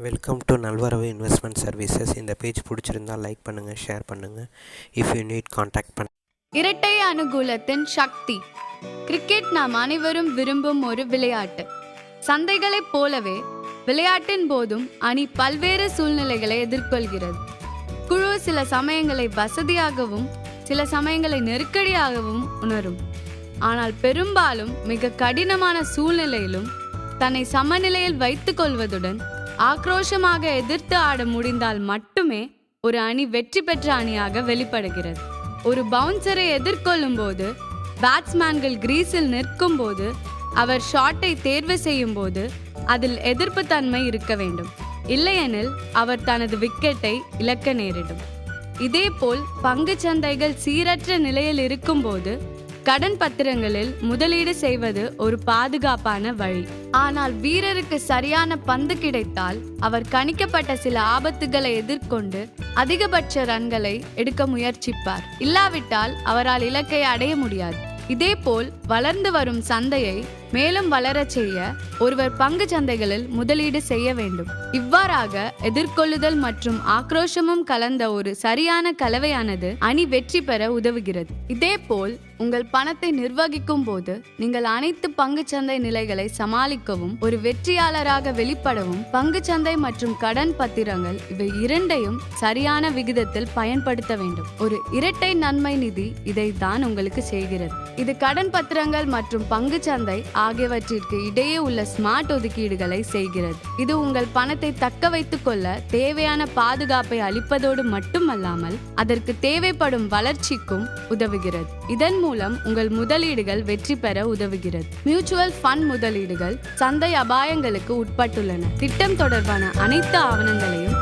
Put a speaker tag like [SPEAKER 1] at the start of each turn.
[SPEAKER 1] Welcome to நல்வரவு investment services. இந்த page பிடிச்சிருந்தால் லைக் பண்ணுங்கள், ஷேர் பண்ணுங்கள். இஃப் யூ நீட் காண்டாக்ட் பண்ண.
[SPEAKER 2] இரட்டை அனுகூலத்தின் சக்தி. கிரிக்கெட் நாம் அனைவரும் விரும்பும் ஒரு விளையாட்டு. சந்தைகளைப் போலவே விளையாட்டின் போதும் அணி பல்வேறு சூழ்நிலைகளை எதிர்கொள்கிறது. குழு சில சமயங்களை வசதியாகவும் சில சமயங்களை நெருக்கடியாகவும் உணரும். ஆனால் பெரும்பாலும் மிக கடினமான சூழ்நிலையிலும் தன்னை சமநிலையில் வைத்துக் கொள்வதுடன் ஆக்ரோஷமாக எதிர்த்து ஆட முடிந்தால் மட்டுமே ஒரு அணி வெற்றி பெற்ற அணியாக வெளிப்படுகிறது. ஒரு பவுன்சரை எதிர்கொள்ளும் போது, பேட்ஸ்மேன்கள் கிரீஸில் நிற்கும் போது, அவர் ஷாட்டை தேர்வு செய்யும் போது அதில் எதிர்ப்பு தன்மை இருக்க வேண்டும். இல்லையெனில் அவர் தனது விக்கெட்டை இழக்க நேரிடும். இதேபோல் பங்கு சந்தைகள் சீரற்ற நிலையில் இருக்கும் போது கடன் பத்திரங்களில் முதலீடு செய்வது ஒரு பாதுகாப்பான வழி. ஆனால் வீரருக்கு சரியான பந்து கிடைத்தால் அவர் கணிக்கப்பட்ட சில ஆபத்துகளை எதிர்கொண்டு அதிகபட்ச ரன்களை எடுக்க முயற்சிப்பார். இல்லாவிட்டால் அவரால் இலக்கை அடைய முடியாது. இதேபோல் வளர்ந்து வரும் சந்தையை மேலும் வளரச் செய்ய ஒருவர் பங்கு சந்தைகளில் முதலீடு செய்ய வேண்டும். இவ்வாறாக எதிர்கொள்ளுதல் மற்றும் ஆக்ரோஷமும் கலந்த ஒரு சரியான கலவையானது அணி வெற்றி பெற உதவுகிறது. இதேபோல் உங்கள் பணத்தை நிர்வகிக்கும் போது நீங்கள் அனைத்து பங்கு சந்தை நிலைகளை சமாளிக்கவும் ஒரு வெற்றியாளராக வெளிப்படவும் பங்கு சந்தை மற்றும் கடன் பத்திரங்கள் இவை இரண்டையும் சரியான விகிதத்தில் பயன்படுத்த வேண்டும். ஒரு இரட்டை நன்மை நிதி இதை தான் உங்களுக்கு செய்கிறது. இது கடன் பத்திரங்கள் மற்றும் பங்கு சந்தை ஆகியவற்றிற்கு இடையே உள்ள ஸ்மார்ட் ஒதுக்கீடுகளை செய்கிறது. இது உங்கள் பணத்தை தக்க வைத்துக் கொள்ள தேவையான பாதுகாப்பை அளிப்பதோடு மட்டுமல்லாமல் அதற்கு தேவைப்படும் வளர்ச்சிக்கும் உதவுகிறது. இதன் மூலம் உங்கள் முதலீடுகள் வெற்றி பெற உதவுகிறது. மியூச்சுவல் ஃபண்ட் முதலீடுகள் சந்தை அபாயங்களுக்கு உட்பட்டுள்ளன. திட்டம் தொடர்பான அனைத்து ஆவணங்களையும்